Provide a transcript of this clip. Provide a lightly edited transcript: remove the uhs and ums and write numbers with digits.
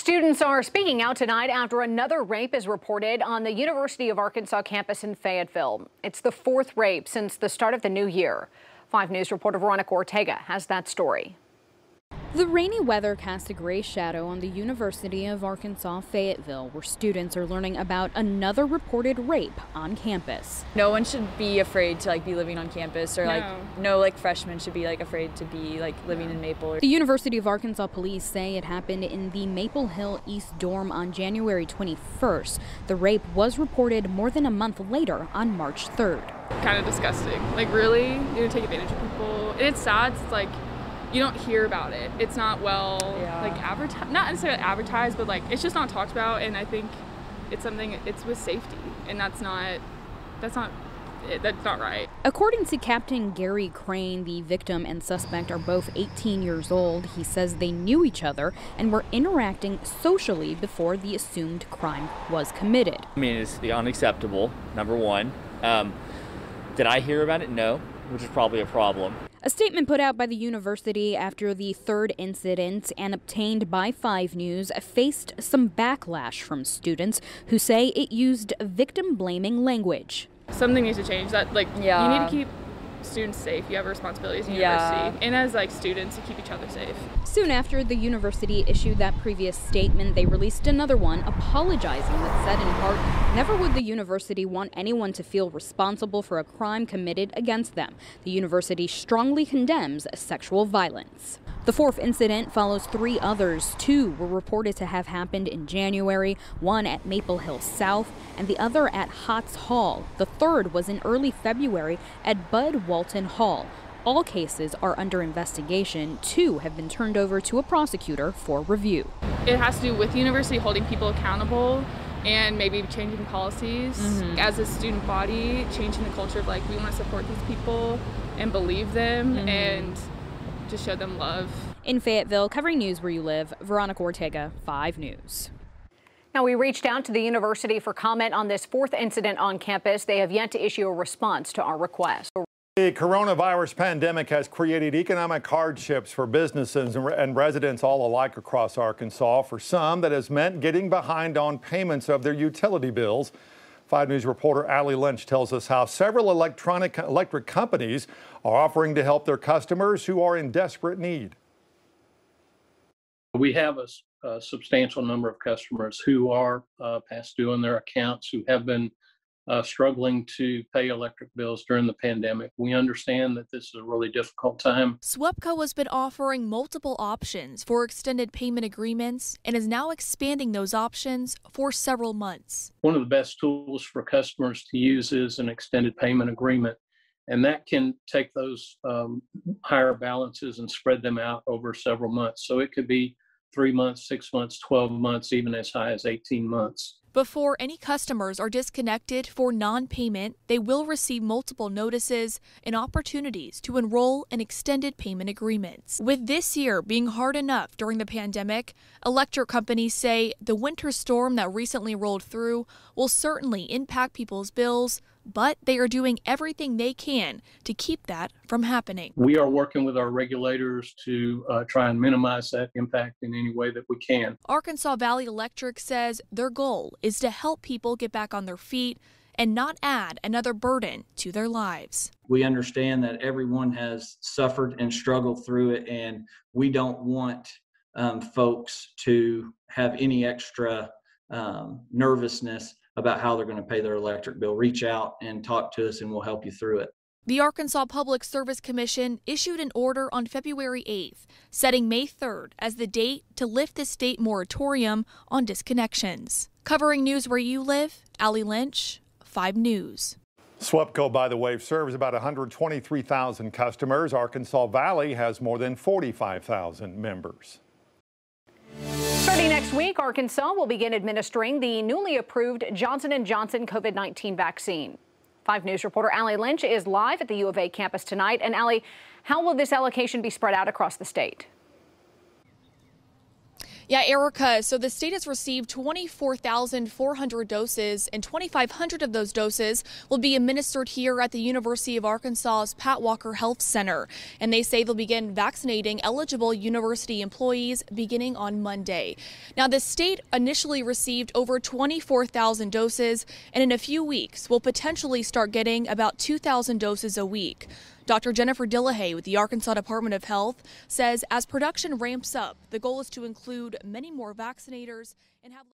Students are speaking out tonight after another rape is reported on the University of Arkansas campus in Fayetteville. It's the fourth rape since the start of the new year. 5 News reporter Veronica Ortega has that story. The rainy weather cast a gray shadow on the University of Arkansas Fayetteville, where students are learning about another reported rape on campus. No one should be afraid to be living on campus, or no freshmen should be afraid to be living in Maple. The University of Arkansas police say it happened in the Maple Hill East dorm on January 21st. The rape was reported more than a month later on March 3rd. Kind of disgusting. Really, you're gonna take advantage of people. And it's sad. It's you don't hear about it. It's not advertised, not necessarily advertised, but it's just not talked about. And I think it's with safety, and that's not right. According to Captain Gary Crane, the victim and suspect are both 18 years old. He says they knew each other and were interacting socially before the assumed crime was committed. I mean, it's unacceptable, number one. Did I hear about it? No, which is probably a problem. A statement put out by the university after the third incident and obtained by 5 News faced some backlash from students who say it used victim-blaming language. Something needs to change. You need to keep students safe. You have a responsibility as a university, and as students, to keep each other safe. Soon after the university issued that previous statement, they released another one apologizing that said in part, never would the university want anyone to feel responsible for a crime committed against them. The university strongly condemns sexual violence. The fourth incident follows 3 others. 2 were reported to have happened in January, one at Maple Hill South and the other at Hotz Hall. The third was in early February at Bud Walton Hall. All cases are under investigation. 2 have been turned over to a prosecutor for review. It has to do with the university holding people accountable and maybe changing policies. As a student body, changing the culture of we want to support these people and believe them and just show them love. In Fayetteville, covering news where you live, Veronica Ortega, 5 News. Now, we reached out to the university for comment on this 4th incident on campus. They have yet to issue a response to our request. The coronavirus pandemic has created economic hardships for businesses and residents all alike across Arkansas. For some, that has meant getting behind on payments of their utility bills. 5 News reporter Allie Lynch tells us how several electric companies are offering to help their customers who are in desperate need. We have a substantial number of customers who are past due on their accounts, who have been struggling to pay electric bills during the pandemic. We understand that this is a really difficult time. SWEPCO has been offering multiple options for extended payment agreements and is now expanding those options for several months. One of the best tools for customers to use is an extended payment agreement, and that can take those higher balances and spread them out over several months. So it could be 3 months, 6 months, 12 months, even as high as 18 months. Before any customers are disconnected for non-payment, they will receive multiple notices and opportunities to enroll in extended payment agreements. With this year being hard enough during the pandemic, electric companies say the winter storm that recently rolled through will certainly impact people's bills, but they are doing everything they can to keep that from happening. We are working with our regulators to try and minimize that impact in any way that we can. Arkansas Valley Electric says their goal is to help people get back on their feet and not add another burden to their lives. We understand that everyone has suffered and struggled through it, and we don't want folks to have any extra nervousness about how they're going to pay their electric bill. Reach out and talk to us and we'll help you through it. The Arkansas Public Service Commission issued an order on February 8th, setting May 3rd as the date to lift the state moratorium on disconnections. Covering news where you live, Allie Lynch, 5 News. SWEPCO, by the way, serves about 123,000 customers. Arkansas Valley has more than 45,000 members. Starting next week, Arkansas will begin administering the newly approved Johnson & Johnson COVID-19 vaccine. 5 News reporter Allie Lynch is live at the U of A campus tonight. And Allie, how will this allocation be spread out across the state? Yeah, Erica, so the state has received 24,400 doses, and 2,500 of those doses will be administered here at the University of Arkansas's Pat Walker Health Center. And they say they'll begin vaccinating eligible university employees beginning on Monday. Now, the state initially received over 24,000 doses, and in a few weeks will potentially start getting about 2,000 doses a week. Dr. Jennifer Dillahay with the Arkansas Department of Health says as production ramps up, the goal is to include many more vaccinators and have